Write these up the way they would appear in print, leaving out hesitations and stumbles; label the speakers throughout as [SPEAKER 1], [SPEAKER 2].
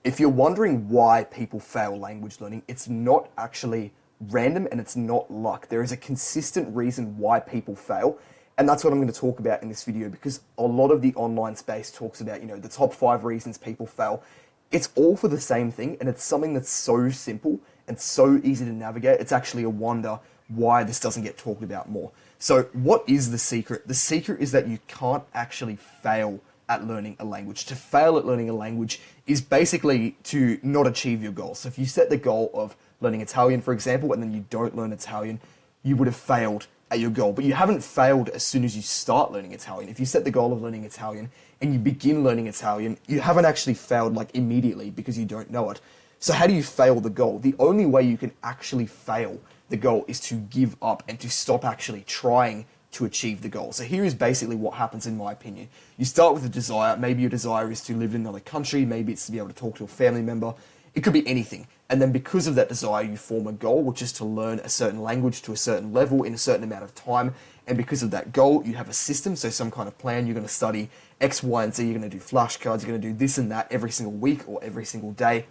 [SPEAKER 1] If you're wondering why people fail language learning, it's not actually random and it's not luck. There is a consistent reason why people fail. And that's what I'm going to talk about in this video, because a lot of the online space talks about, the top 5 reasons people fail. It's all for the same thing, and it's something that's so simple and so easy to navigate. It's actually a wonder why this doesn't get talked about more. So what is the secret? The secret is that you can't actually fail at learning a language. To fail at learning a language is basically to not achieve your goal. So if you set the goal of learning Italian, for example, and then you don't learn Italian, you would have failed at your goal. But you haven't failed as soon as you start learning Italian. If you set the goal of learning Italian and you begin learning Italian, you haven't actually failed like immediately because you don't know it. So how do you fail the goal? The only way you can actually fail the goal is to give up and to stop actually trying to achieve the goal. So here is basically what happens in my opinion. You start with a desire. Maybe your desire is to live in another country. Maybe it's to be able to talk to a family member. It could be anything. And then because of that desire, you form a goal, which is to learn a certain language to a certain level in a certain amount of time. And because of that goal, you have a system, so some kind of plan. You're going to study X, Y, and Z. You're going to do flashcards. You're going to do this and that every single week or every single day.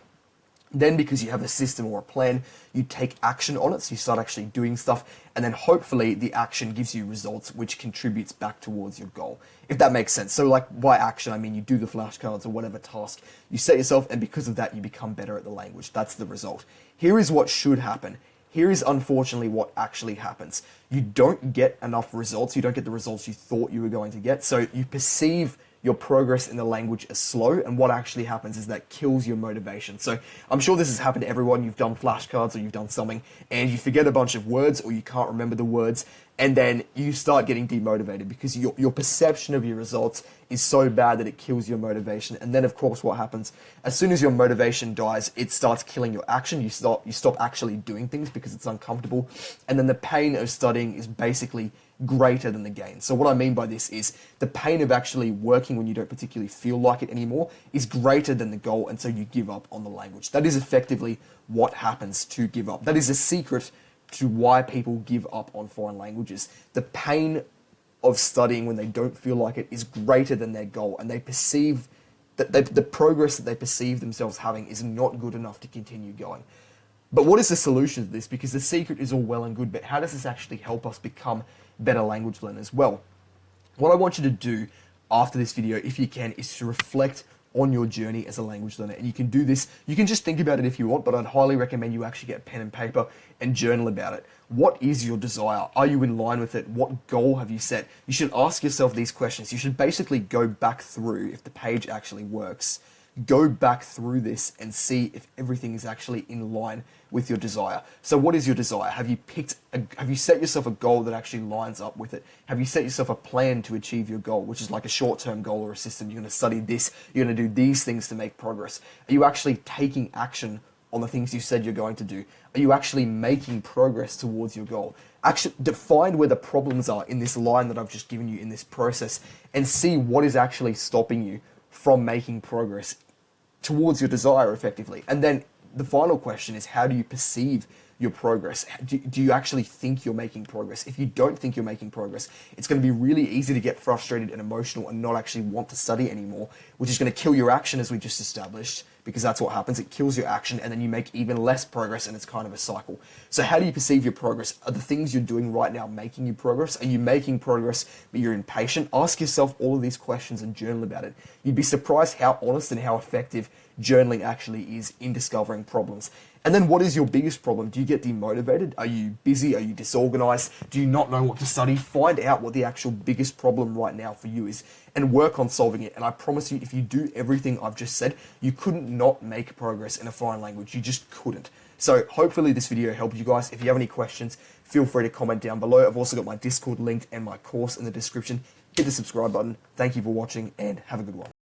[SPEAKER 1] Then because you have a system or a plan, you take action on it, so you start actually doing stuff, and then hopefully the action gives you results which contributes back towards your goal, if that makes sense. So like by action, I mean you do the flashcards or whatever task you set yourself, and because of that you become better at the language. That's the result. Here is what should happen. Here is unfortunately what actually happens. You don't get enough results. You don't get the results you thought you were going to get, so you perceive your progress in the language is slow, and what actually happens is that kills your motivation. So I'm sure this has happened to everyone. You've done flashcards or you've done something and you forget a bunch of words or you can't remember the words, and then you start getting demotivated because your perception of your results is so bad that it kills your motivation. And then of course what happens, as soon as your motivation dies, it starts killing your action. You stop actually doing things because it's uncomfortable, and then the pain of studying is basically greater than the gain. So what I mean by this is the pain of actually working when you don't particularly feel like it anymore is greater than the goal, and so you give up on the language. That is effectively what happens to give up. That is a secret to why people give up on foreign languages. The pain of studying when they don't feel like it is greater than their goal, and they perceive that the progress that they perceive themselves having is not good enough to continue going. But what is the solution to this? Because the secret is all well and good, but how does this actually help us become better language learners? Well, what I want you to do after this video, if you can, is to reflect on your journey as a language learner. And you can do this, you can just think about it if you want, but I'd highly recommend you actually get pen and paper and journal about it. What is your desire? Are you in line with it? What goal have you set? You should ask yourself these questions. You should basically go back through, if the page actually works, go back through this and see if everything is actually in line with your desire. So what is your desire? Have you set yourself a goal that actually lines up with it? Have you set yourself a plan to achieve your goal, which is like a short-term goal or a system? You're going to study this, you're going to do these things to make progress. Are you actually taking action on the things you said you're going to do? Are you actually making progress towards your goal? Actually define where the problems are in this line that I've just given you in this process, and see what is actually stopping you from making progress towards your desire effectively. And then the final question is, how do you perceive your progress? Do you actually think you're making progress? If you don't think you're making progress, it's going to be really easy to get frustrated and emotional and not actually want to study anymore, which is going to kill your action, as we just established, because that's what happens. It kills your action, and then you make even less progress, and it's kind of a cycle. So how do you perceive your progress? Are the things you're doing right now making you progress? Are you making progress but you're impatient? Ask yourself all of these questions and journal about it. You'd be surprised how honest and how effective journaling actually is in discovering problems. And then what is your biggest problem? Do you get demotivated? Are you busy? Are you disorganized? Do you not know what to study? Find out what the actual biggest problem right now for you is and work on solving it. And I promise you, if you do everything I've just said, you couldn't not make progress in a foreign language. You just couldn't. So hopefully this video helped you guys. If you have any questions, feel free to comment down below. I've also got my Discord linked and my course in the description. Hit the subscribe button. Thank you for watching, and have a good one.